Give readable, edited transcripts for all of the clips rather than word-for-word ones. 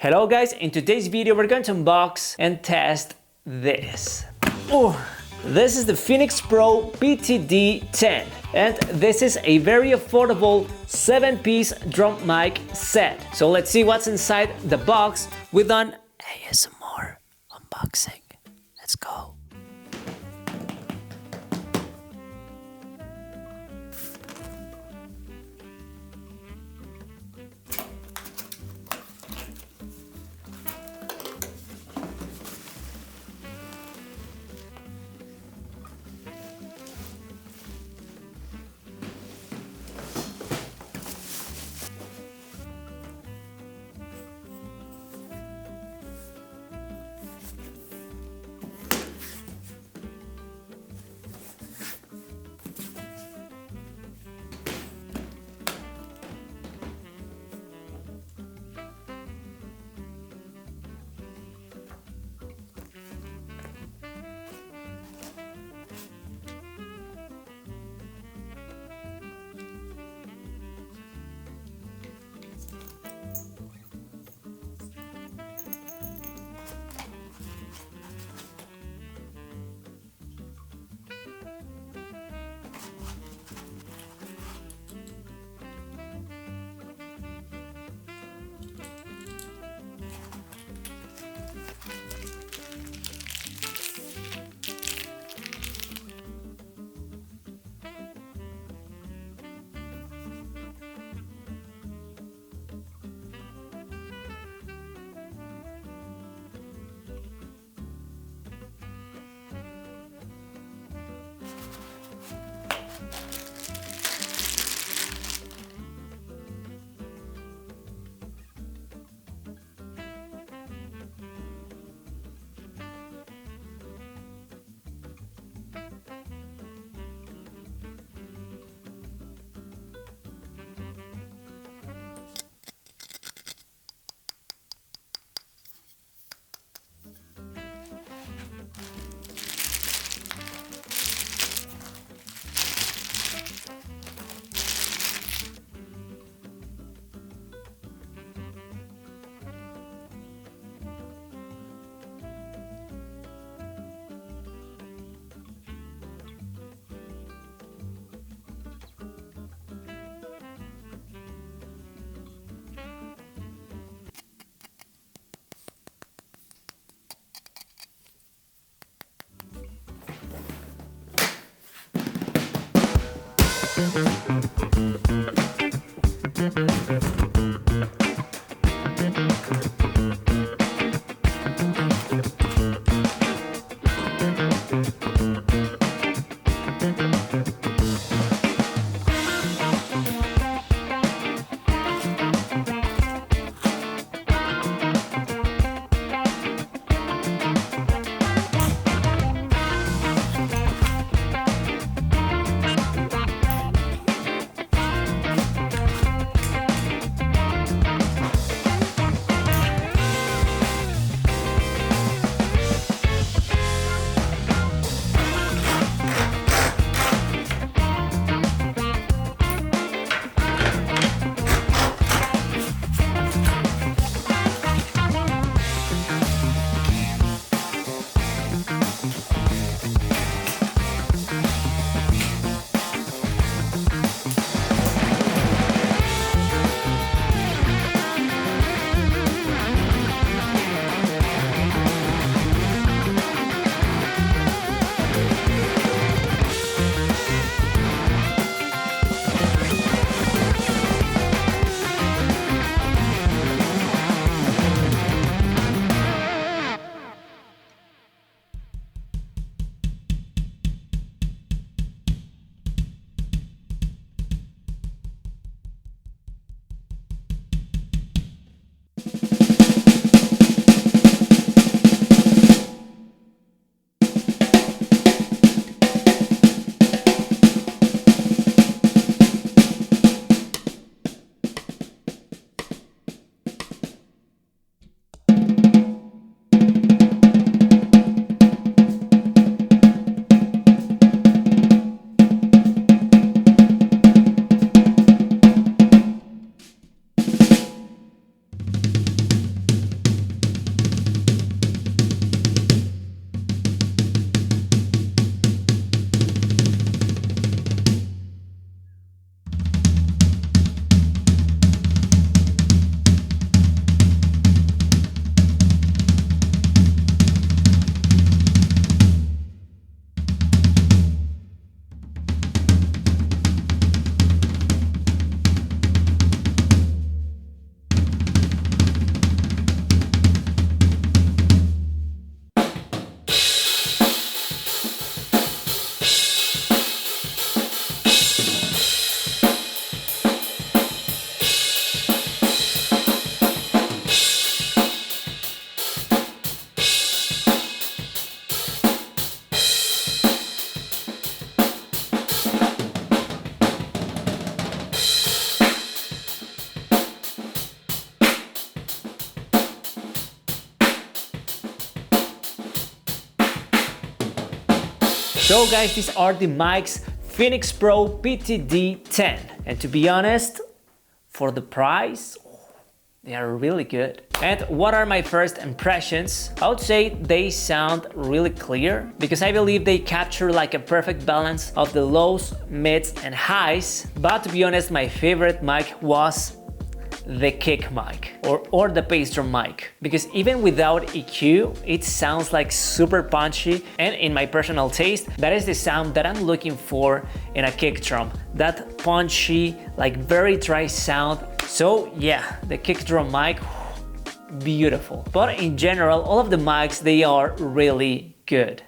Hello guys, in today's video we're going to unbox and test this. Oh, this is the Phenyx Pro PTD-10 and this is a very affordable 7-piece drum mic set. So let's see what's inside the box with an ASMR unboxing. Let's go. So guys, these are the mics Phenyx Pro PTD-10, and to be honest, for the price, they are really good. And what are my first impressions? I would say they sound really clear because I believe they capture like a perfect balance of the lows, mids and highs. But to be honest, my favorite mic was the kick mic or the bass drum mic, because even without EQ it sounds like super punchy, and in my personal taste that is the sound that I'm looking for in a kick drum, that punchy, like very dry sound. So yeah, the kick drum mic, beautiful. But in general, all of the mics, they are really good.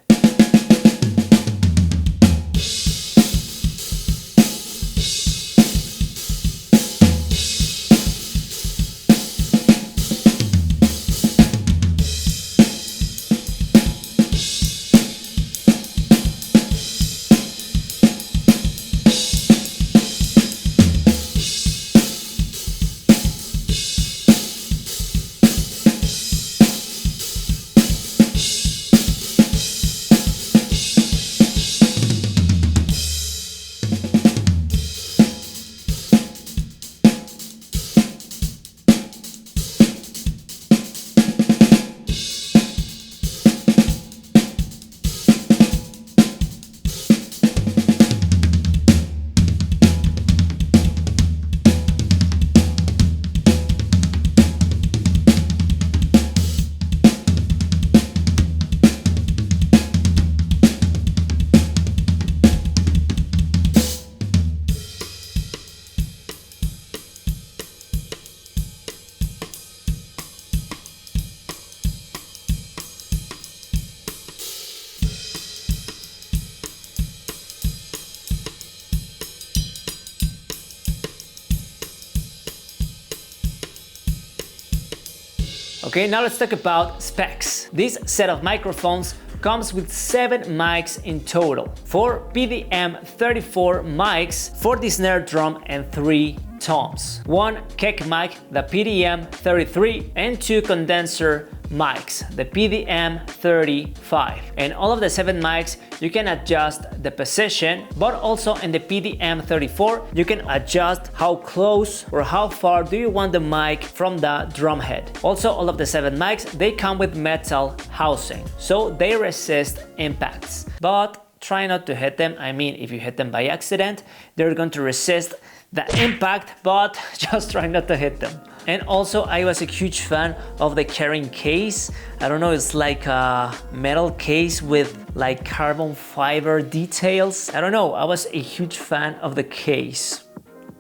Okay, now let's talk about specs. This set of microphones comes with 7 mics in total. 4 PDM-34 mics for the snare drum and 3 toms. 1 kick mic, the PDM-33, and 2 condenser mics, the PDM-35. And all of the 7 mics, you can adjust the position, but also in the PDM-34, you can adjust how close or how far do you want the mic from the drum head. Also, all of the 7 mics, they come with metal housing, so they resist impacts. But try not to hit them. I mean, if you hit them by accident, they're going to resist the impact, but just try not to hit them. And also, I was a huge fan of the carrying case. I don't know, it's like a metal case with like carbon fiber details. I don't know, I was a huge fan of the case.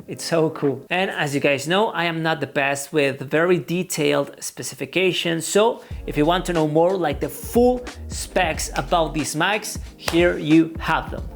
It's so cool. And as you guys know, I am not the best with very detailed specifications. So if you want to know more, like the full specs about these mics, here you have them.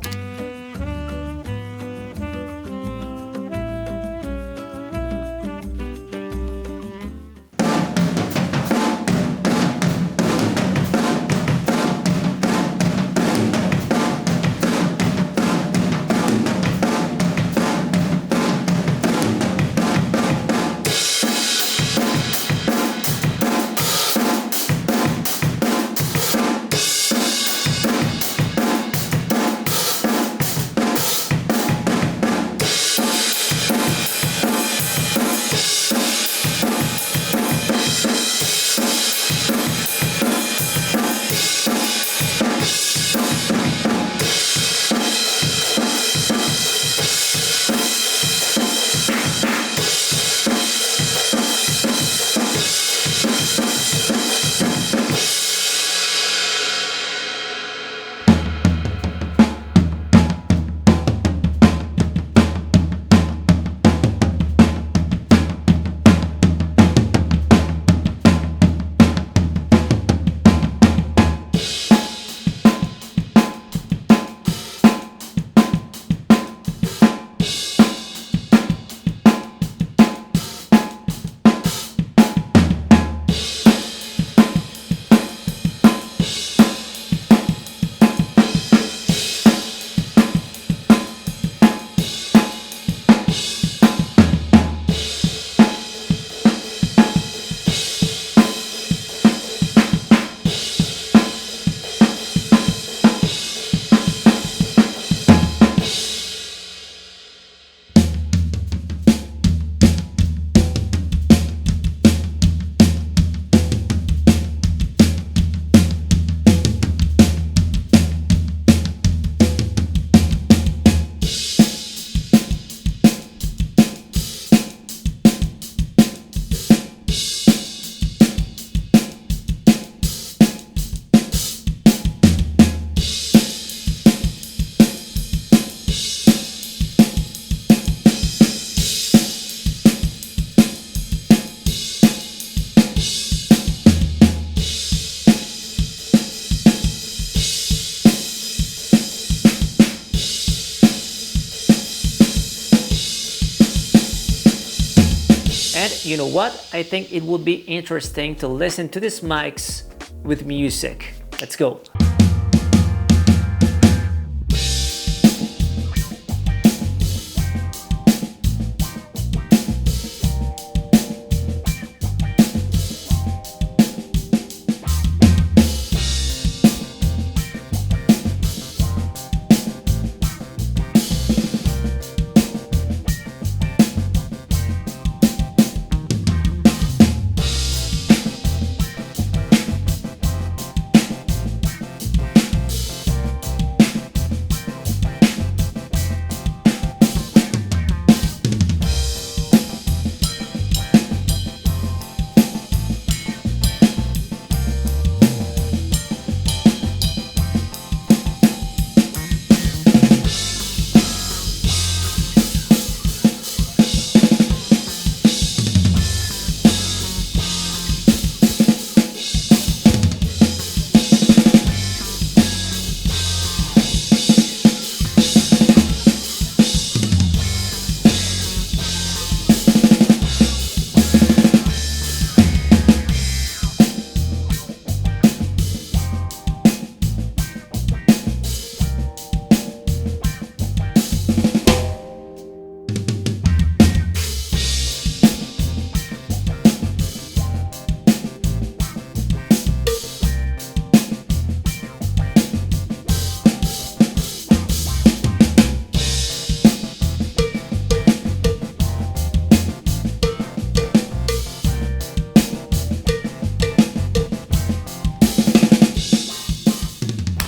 you know what? I think it would be interesting to listen to these mics with music. Let's go.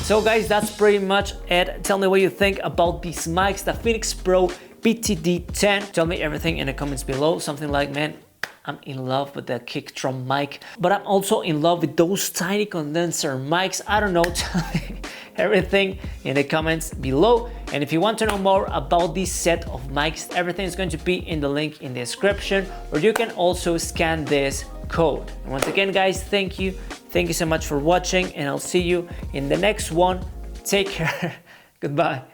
So guys, that's pretty much it. Tell me what you think about these mics, the Phenyx Pro PTD-10. Tell me everything in the comments below. Something like, man, I'm in love with the kick drum mic, but I'm also in love with those tiny condenser mics. I don't know, tell me everything in the comments below. And if you want to know more about this set of mics, everything is going to be in the link in the description, or you can also scan this code. And once again, guys, thank you. Thank you so much for watching, and I'll see you in the next one. Take care. Goodbye.